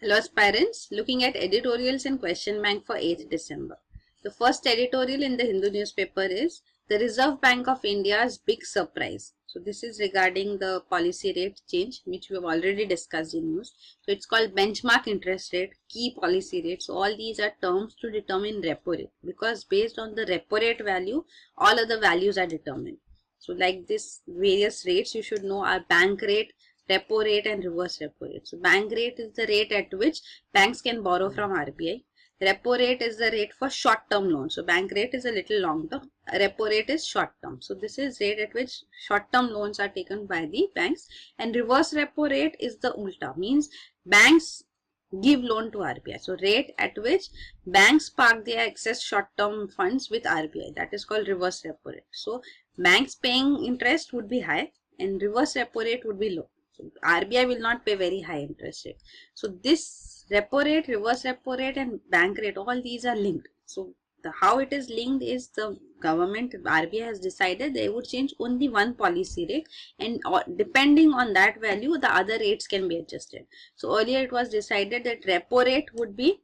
Hello aspirants, looking at editorials in question bank for 8th December. The first editorial in the Hindu newspaper is the Reserve Bank of India's big surprise. So this is regarding the policy rate change which we have already discussed in news. So it's called benchmark interest rate, key policy rate. So all these are terms to determine repo rate, because based on the repo rate value, all other values are determined. So like this various rates you should know are bank rate, repo rate and reverse repo rate. So bank rate is the rate at which banks can borrow from RBI. Repo rate is the rate for short term loans. So bank rate is a little long term. Repo rate is short term. So this is rate at which short term loans are taken by the banks. And reverse repo rate is the ulta, means banks give loan to RBI. So rate at which banks park their excess short term funds with RBI, that is called reverse repo rate. So banks paying interest would be high and reverse repo rate would be low. So RBI will not pay very high interest rate. So this repo rate, reverse repo rate and bank rate, all these are linked. So how it is linked is the government, RBI has decided they would change only one policy rate, and depending on that value the other rates can be adjusted. So earlier it was decided that repo rate would be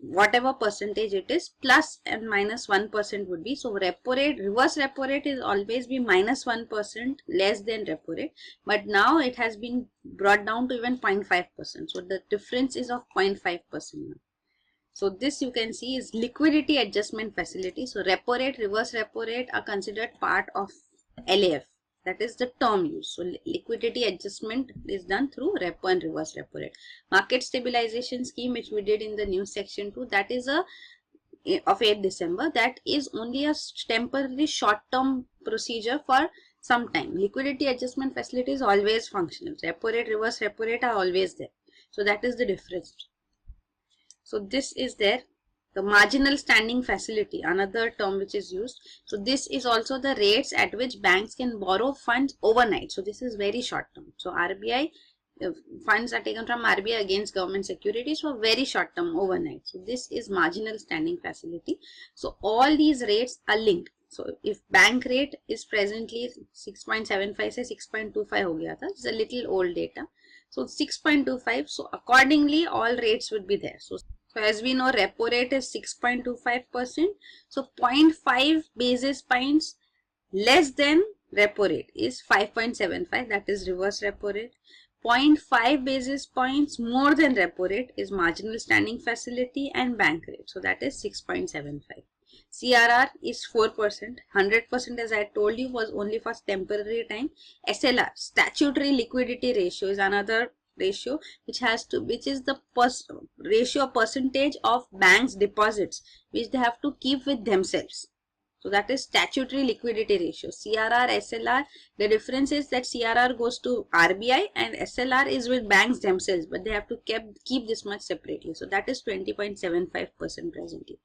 whatever percentage it is, plus and minus 1% would be. So repo rate, reverse repo rate is always be minus 1% less than repo rate, but now it has been brought down to even 0.5%. So the difference is of 0.5% now. So this you can see is liquidity adjustment facility. So repo rate, reverse repo rate are considered part of LAF. That is the term used. So liquidity adjustment is done through repo and reverse repo rate. Market stabilization scheme, which we did in the news section 2, that is of 8th December. That is only a temporary short-term procedure for some time. Liquidity adjustment facility is always functional. Repo rate, reverse repo rate are always there. So that is the difference. So this is there. The marginal standing facility, another term which is used. So this is also the rates at which banks can borrow funds overnight. So this is very short term. So RBI funds are taken from RBI against government securities for very short term overnight. So this is marginal standing facility. So all these rates are linked. So if bank rate is presently 6.75 से 6.25 हो गया था, it's a little old data. So 6.25. So accordingly all rates would be there. So as we know, repo rate is 6.25%. So 0.5 basis points less than repo rate is 5.75. That is reverse repo rate. 0.5 basis points more than repo rate is marginal standing facility and bank rate. So that is 6.75. CRR is 4%. 100%, as I told you, was only for temporary time. SLR, statutory liquidity ratio, is another ratio which is the ratio percentage of banks deposits which they have to keep with themselves. So that is statutory liquidity ratio. CRR, SLR, the difference is that CRR goes to RBI and SLR is with banks themselves, but they have to keep this much separately. So that is 20.75% presently.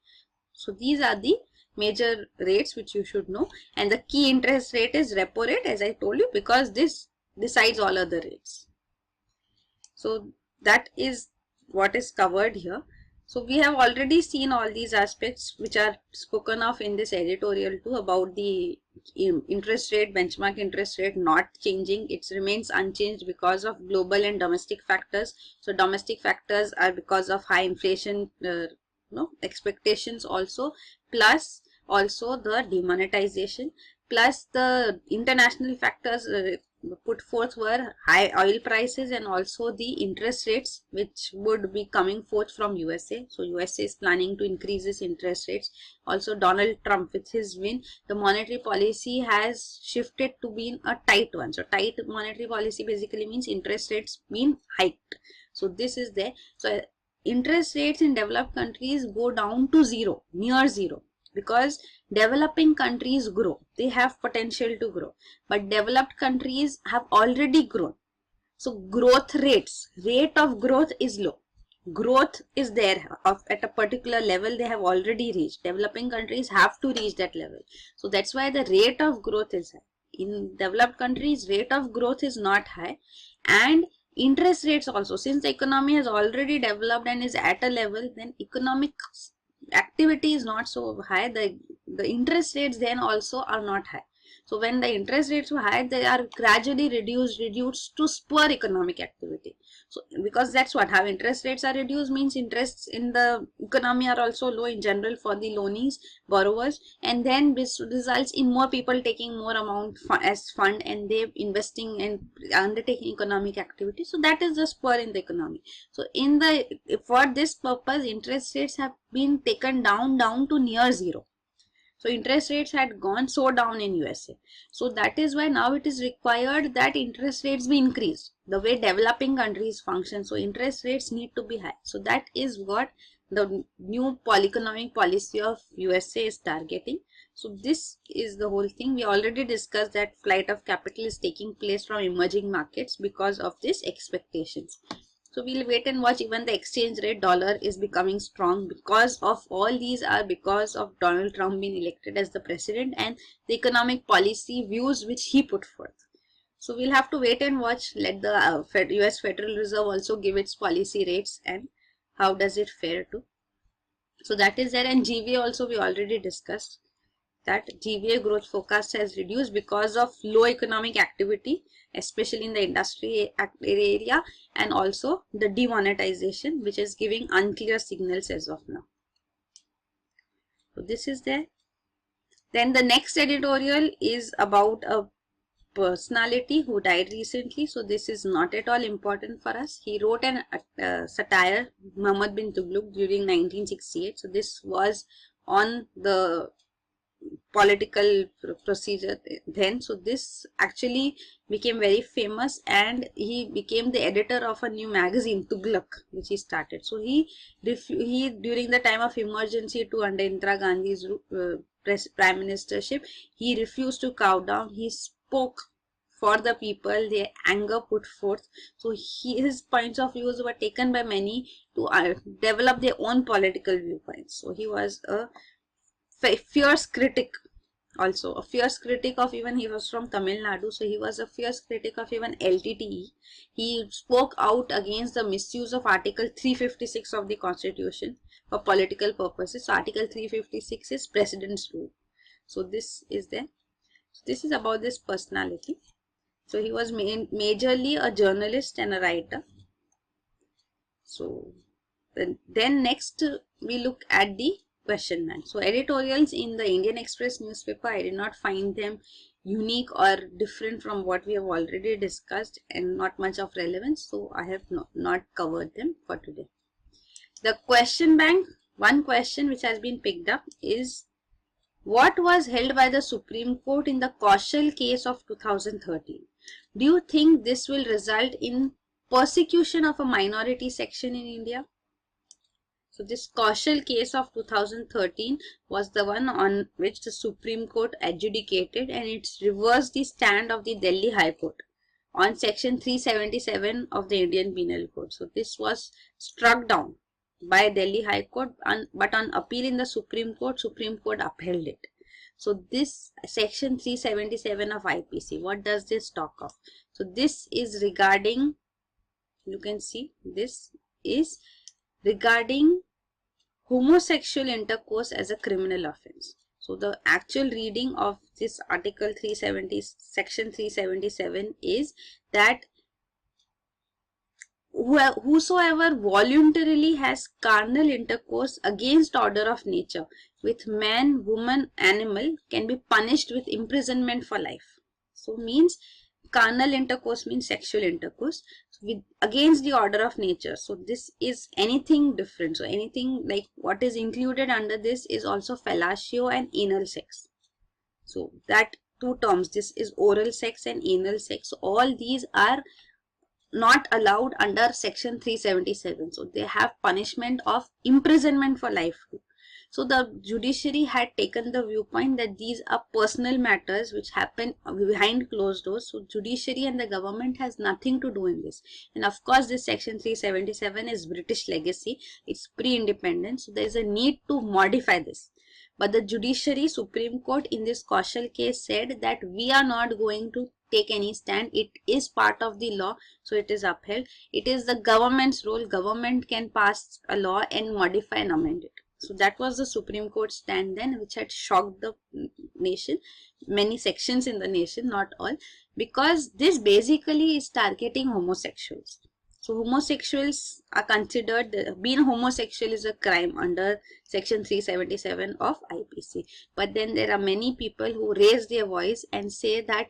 So these are the major rates which you should know, and the key interest rate is repo rate, as I told you, because this decides all other rates. So that is what is covered here. So we have already seen all these aspects which are spoken of in this editorial too, about the interest rate, benchmark interest rate not changing. It remains unchanged because of global and domestic factors. So domestic factors are because of high inflation expectations also, plus also the demonetization, plus the international factors put forth were high oil prices and also the interest rates which would be coming forth from USA. So USA is planning to increase its interest rates. Also Donald Trump, with his win, the monetary policy has shifted to being a tight one. So tight monetary policy basically means interest rates being hiked. So this is there. So interest rates in developed countries go down to zero, near zero, because developing countries grow. They have potential to grow, but developed countries have already grown. So growth rates, rate of growth is low. Growth is there at a particular level they have already reached. Developing countries have to reach that level. So that's why the rate of growth is high. In developed countries, rate of growth is not high, and interest rates also, since the economy has already developed and is at a level, then economic activity is not so high. The interest rates then also are not high. So when the interest rates were high, they are gradually reduced to spur economic activity. So because that's what, how interest rates are reduced means interests in the economy are also low in general for the loanees, borrowers, and then this results in more people taking more amount as fund, and they investing and undertaking economic activity. So that is the spur in the economy. So in the, for this purpose, interest rates have been taken down to near zero. So interest rates had gone so down in USA. So that is why now it is required that interest rates be increased. The way developing countries function, so interest rates need to be high. So that is what the new economic policy of USA is targeting. So this is the whole thing. We already discussed that flight of capital is taking place from emerging markets because of these expectations. So we'll wait and watch. Even the exchange rate dollar is becoming strong because of all these are because of Donald Trump being elected as the president and the economic policy views which he put forth. So we'll have to wait and watch. Let the US Federal Reserve also give its policy rates and how does it fare to. So that is there, and GVA also we already discussed that GVA growth forecast has reduced because of low economic activity, especially in the industry area, and also the demonetization, which is giving unclear signals as of now. So this is there. Then the next editorial is about a personality who died recently. So this is not at all important for us. He wrote an satire, Muhammad bin Tughlaq, during 1968. So this was on the political procedure then. So this actually became very famous, and he became the editor of a new magazine, Tughlaq, which he started. So he during the time of emergency to under Indira Gandhi's prime ministership, he refused to cow down. He spoke for the people, their anger put forth. So his points of views were taken by many to develop their own political viewpoints. So he was a fierce critic, also a fierce critic of, even he was from Tamil Nadu, so he was a fierce critic of even LTTE. He spoke out against the misuse of Article 356 of the Constitution for political purposes. So Article 356 is President's Rule. So this is there. So this is about this personality. So he was majorly a journalist and a writer. So then next we look at the question bank. So editorials in the Indian Express newspaper, I did not find them unique or different from what we have already discussed and not much of relevance. So I have not covered them for today. The question bank, one question which has been picked up is, what was held by the Supreme Court in the Kaushal case of 2013? Do you think this will result in persecution of a minority section in India? So this Kaushal case of 2013 was the one on which the Supreme Court adjudicated, and it's reversed the stand of the Delhi High Court on section 377 of the Indian Penal Code. So this was struck down by Delhi High Court, but on appeal in the Supreme Court upheld it. So this section 377 of IPC, what does this talk of? So this is regarding, you can see, this is regarding homosexual intercourse as a criminal offense. So the actual reading of this article 370, section 377 is that whosoever voluntarily has carnal intercourse against order of nature with man, woman, animal can be punished with imprisonment for life. So means carnal intercourse means sexual intercourse with against the order of nature. So this is anything different. So anything like what is included under this is also fellatio and anal sex. So that two terms, this is oral sex and anal sex. So all these are not allowed under section 377. So they have punishment of imprisonment for life. So the judiciary had taken the viewpoint that these are personal matters which happen behind closed doors. So judiciary and the government has nothing to do in this. And of course this section 377 is British legacy. It's pre-independence. So there is a need to modify this. But the judiciary, Supreme Court in this Kaushal case said that we are not going to take any stand. It is part of the law. So it is upheld. It is the government's role. Government can pass a law and modify and amend it. So that was the Supreme Court stand then, which had shocked the nation, many sections in the nation, not all, because this basically is targeting homosexuals. So homosexuals are considered, being homosexual is a crime under section 377 of IPC. But then there are many people who raise their voice and say that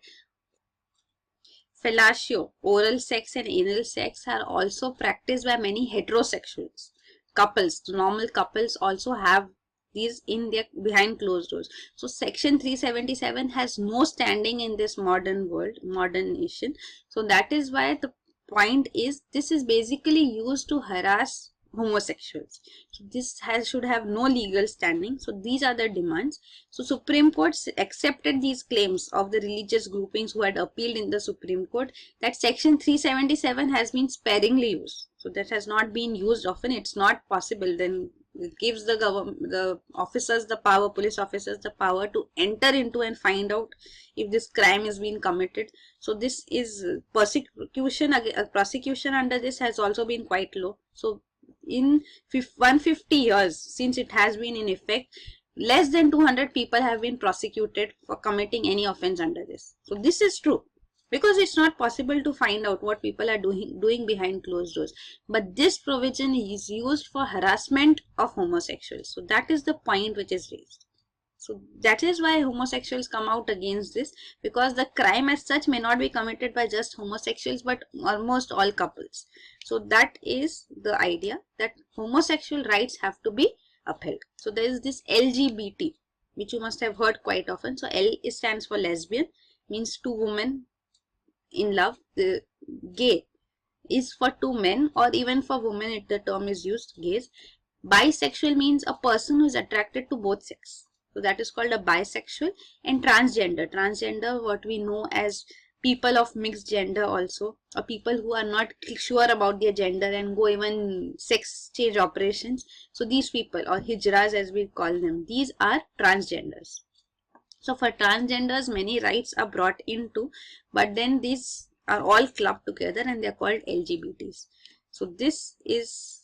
fellatio, oral sex and anal sex are also practiced by many heterosexuals. Couples, normal couples also have these in their behind closed doors. So section 377 has no standing in this modern world, modern nation. So that is why the point is, this is basically used to harass homosexuals. So this should have no legal standing. So these are the demands. So Supreme Court accepted these claims of the religious groupings who had appealed in the Supreme Court, that section 377 has been sparingly used. So that has not been used often. It's not possible. Then it gives the government, the officers, the power, police officers, the power to enter into and find out if this crime is being committed. So this is prosecution under this has also been quite low. So in 150 years since it has been in effect, less than 200 people have been prosecuted for committing any offense under this. So this is true, because it's not possible to find out what people are doing behind closed doors. But this provision is used for harassment of homosexuals. So that is the point which is raised. So that is why homosexuals come out against this, because the crime as such may not be committed by just homosexuals but almost all couples. So that is the idea, that homosexual rights have to be upheld. So there is this LGBT, which you must have heard quite often. So L stands for lesbian, means two women in love. The gay is for two men, or even for women if the term is used, gays. Bisexual means a person who is attracted to both sex. So that is called a bisexual. And transgender, what we know as people of mixed gender also, or people who are not sure about their gender and go even sex change operations. So these people, or hijras as we call them, these are transgenders. So for transgenders, many rights are brought into, but then these are all clubbed together and they are called LGBTs. So this is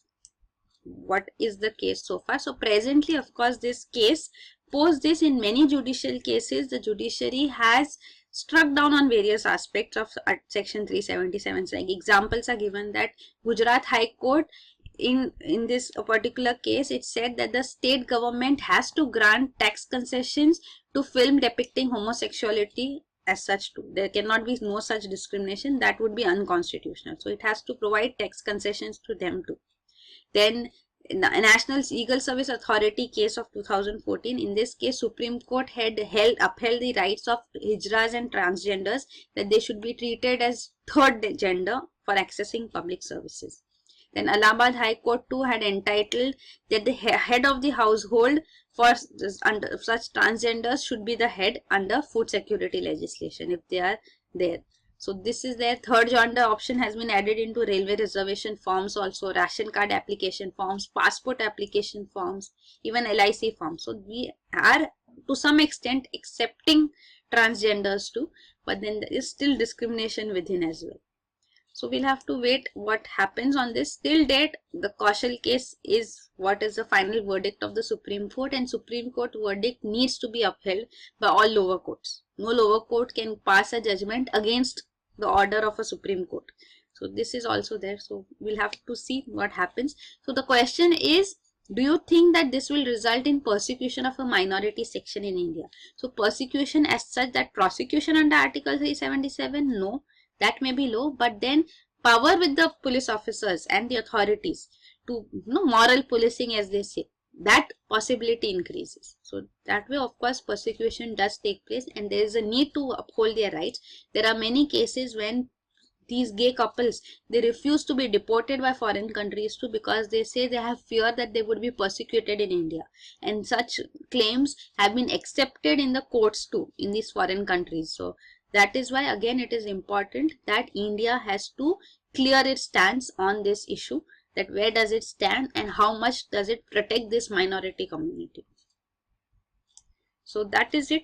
what is the case so far. So presently, of course, this case, post this, in many judicial cases, the judiciary has struck down on various aspects of section 377. Like examples are given that Gujarat High Court, in this particular case, it said that the state government has to grant tax concessions to film depicting homosexuality as such too. There cannot be no such discrimination. That would be unconstitutional. So it has to provide tax concessions to them too. Then National Legal Service Authority case of 2014. In this case, Supreme Court had upheld the rights of hijras and transgenders, that they should be treated as third gender for accessing public services. Then Allahabad High Court too had entitled that the head of the household for under such transgenders should be the head under food security legislation if they are there. So this is their third gender option has been added into railway reservation forms, also ration card application forms, passport application forms, even LIC forms. So we are to some extent accepting transgenders too, but then there is still discrimination within as well. So we'll have to wait what happens on this. Till date, the Kaushal case is what is the final verdict of the Supreme Court, and Supreme Court verdict needs to be upheld by all lower courts. No lower court can pass a judgment against the order of a Supreme Court. So this is also there. So we'll have to see what happens. So the question is, do you think that this will result in persecution of a minority section in India? So persecution as such, that prosecution under Article 377, no. That may be low, but then power with the police officers and the authorities to moral policing, as they say, that possibility increases. So that way, of course, persecution does take place and there is a need to uphold their rights. There are many cases when these gay couples, they refuse to be deported by foreign countries too, because they say they have fear that they would be persecuted in India, and such claims have been accepted in the courts too in these foreign countries. So that is why again it is important that India has to clear its stance on this issue, that where does it stand and how much does it protect this minority community. So that is it.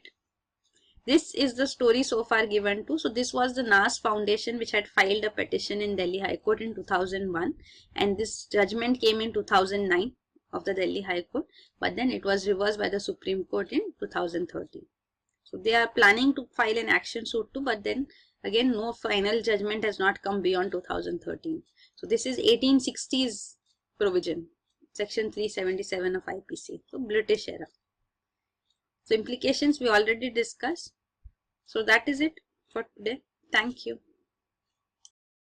This is the story so far given to. So this was the NAS Foundation which had filed a petition in Delhi High Court in 2001, and this judgment came in 2009 of the Delhi High Court, but then it was reversed by the Supreme Court in 2013. So they are planning to file an action suit too, but then again no final judgment has not come beyond 2013. So this is 1860s provision, section 377 of IPC. So British era. So implications we already discussed. So that is it for today. Thank you.